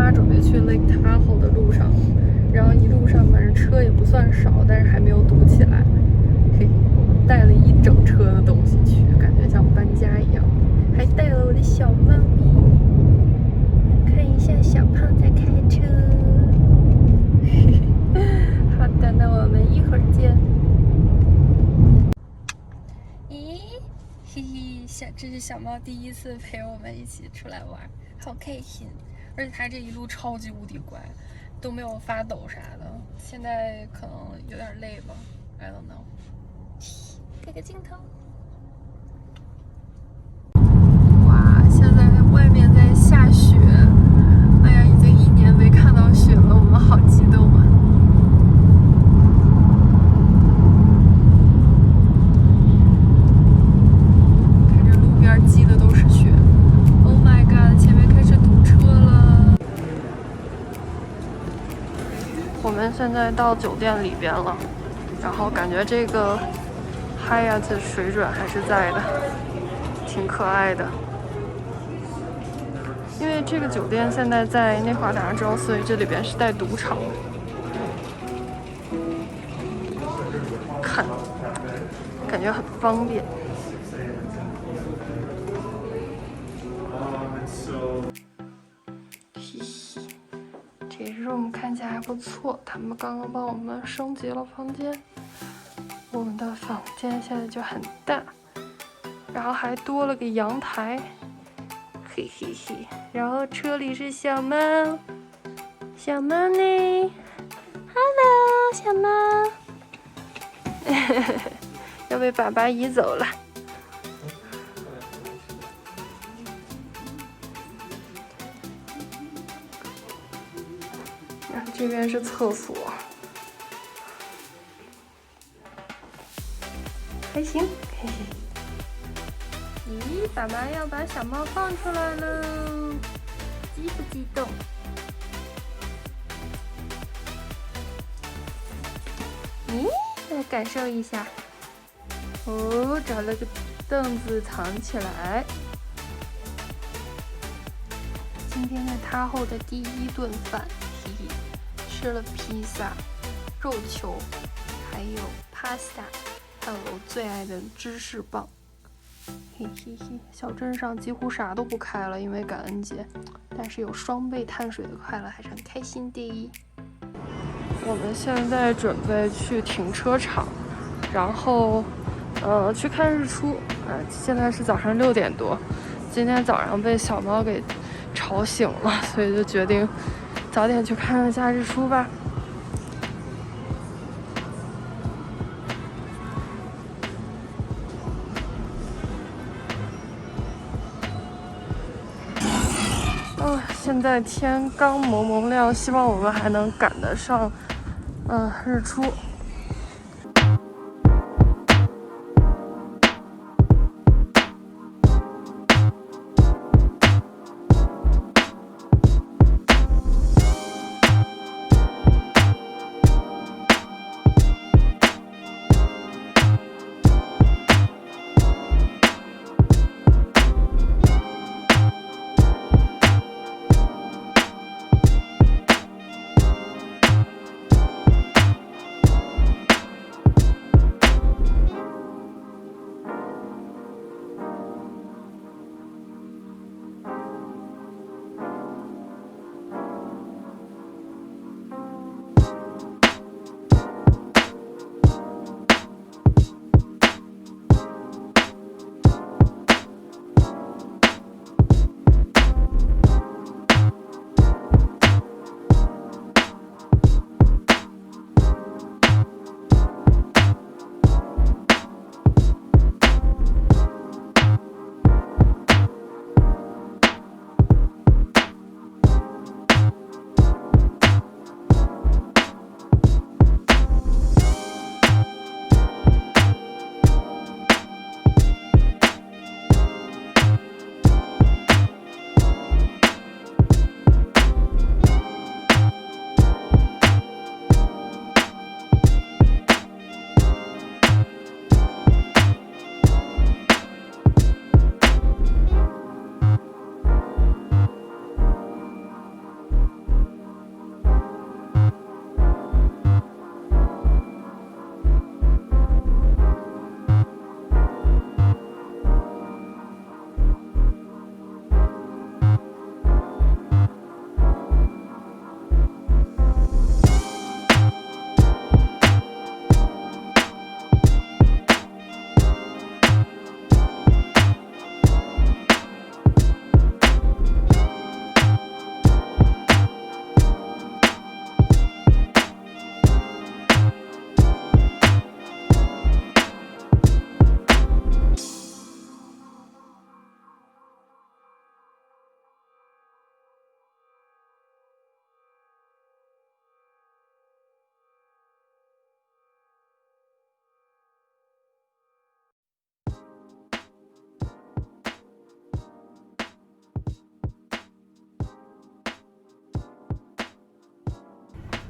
妈准备去 Lake Tahoe 的路上，然后一路上反正车也不算少，但是还没有堵起来。嘿，我带了一整车的东西去，感觉像搬家一样，还带了我的小猫咪。看一下小胖在开车。好的，那我们一会儿见。咦，嘿嘿，这是小猫第一次陪我们一起出来玩，好开心。而且它这一路超级无敌乖，都没有发抖啥的。现在可能有点累吧 ，I don't know。给个镜头。哇，现在外面在下雪，哎呀，已经1年没看到雪了，我们好激动啊！看这路边积的都是雪 ，Oh my god， 前面开始堵车了。我们现在到酒店里边了，然后感觉这个Hyatt水准还是在的，挺可爱的。因为这个酒店现在在内华达州，所以这里边是带赌场的。看，感觉很方便。嘻嘻，这 room 看起来还不错，他们刚刚帮我们升级了房间。我们的房间现在就很大，然后还多了个阳台。嘿嘿嘿，然后车里是小猫，小猫呢 ？Hello， 小猫，要被爸爸移走了。然后这边是厕所，还行，嘿嘿。咦，爸爸要把小猫放出来了，激不激动？咦，来感受一下。哦，找了个凳子藏起来。今天在他后的第1顿饭，嘿嘿，吃了披萨、肉球，还有 pasta， 还有我最爱的芝士棒。嘿嘿嘿，小镇上几乎啥都不开了，因为感恩节，但是有双倍碳水的快乐还是很开心的。我们现在准备去停车场，然后去看日出。现在是早上6点多，今天早上被小猫给吵醒了，所以就决定早点去看一下日出吧。现在天刚蒙蒙亮，希望我们还能赶得上，日出。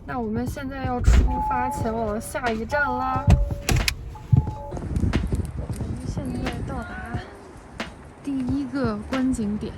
那我们现在要出发前往下一站啦。我们现在到达第一个观景点。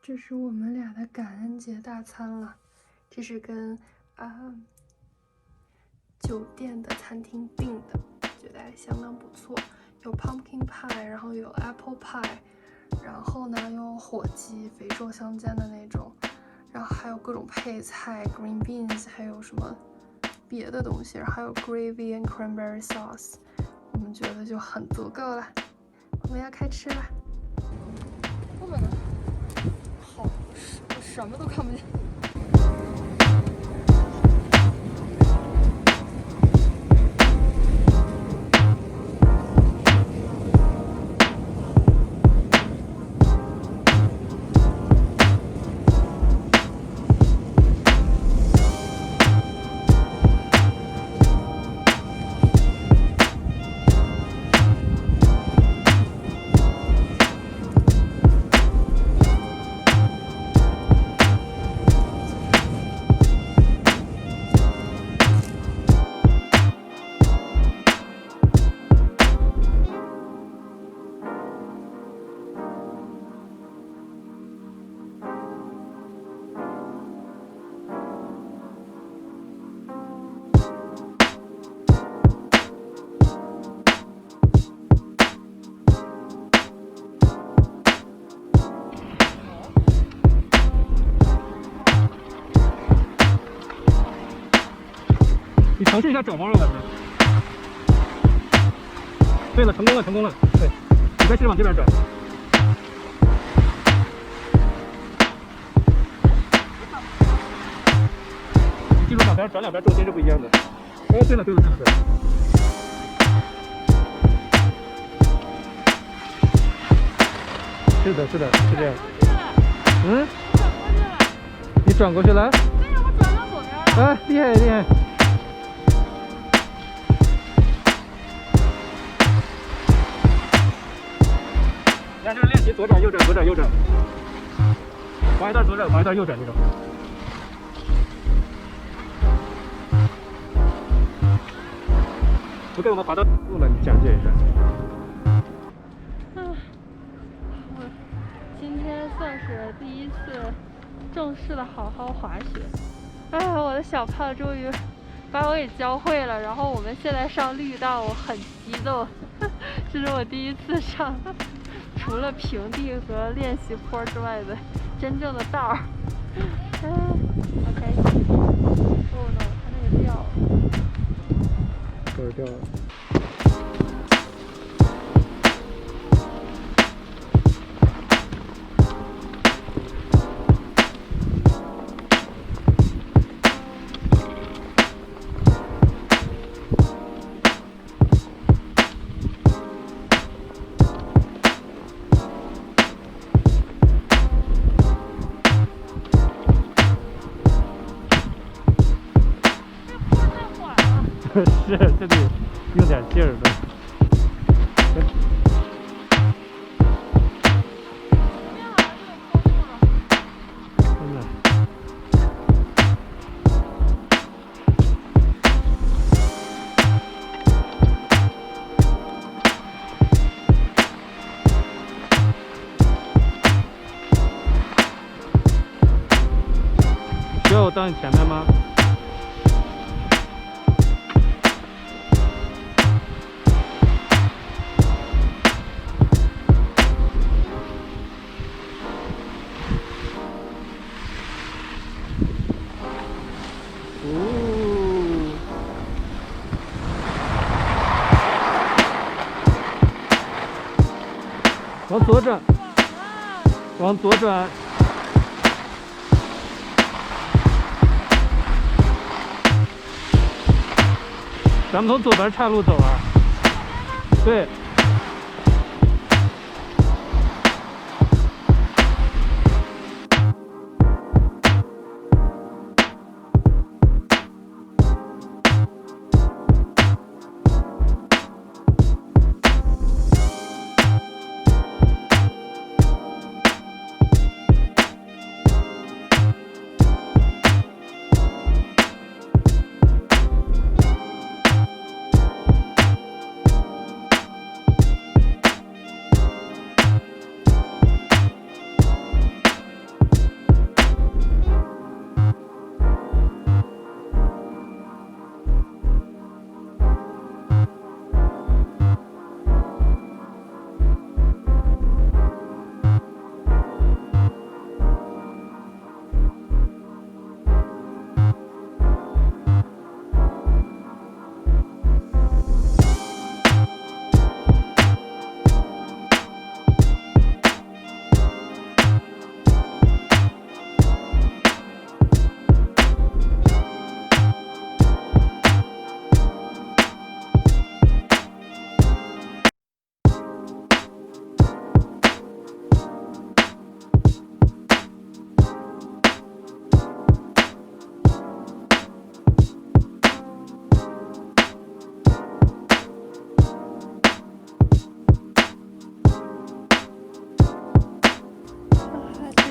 这是我们俩的感恩节大餐了，这是跟酒店的餐厅订的，觉得还相当不错。有 pumpkin pie， 然后有 apple pie， 然后呢有火鸡，肥瘦相间的那种，然后还有各种配菜 green beans， 还有什么别的东西，然后还有 gravy and cranberry sauce， 我们觉得就很足够了。我们要开吃了。后面呢？好，我什么都看不见。你尝试一下转弯了，感觉。对了，成功了，成功了。对，你再试着往这边转。记住两边转两边重心是不一样的。哦，对了，对了，对了，对了。是的，是的，是这样。嗯？你转过去了？对呀，我转到左边了。啊，厉害，厉害。看这个练习左转右转左转右转，滑一段左转滑一段右转这种。不给我们滑到路了，你讲解一下。我今天算是第一次正式的好好滑雪。哎呀，我的小胖终于把我给教会了，然后我们现在上绿道，我很激动，这是我第一次上除了平地和练习坡之外的真正的道儿。好开心！哦 no， 它那个掉了。这儿掉了。是，这得用点劲儿的。真的。需要我到你前面吗？往左转，往左转。咱们从左边岔路走啊。对。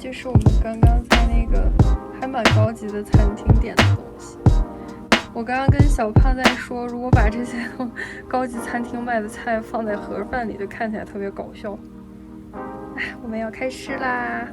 就是我们刚刚在那个还蛮高级的餐厅点的东西。我刚刚跟小胖在说，如果把这些高级餐厅卖的菜放在盒饭里，就看起来特别搞笑。哎，我们要开吃啦！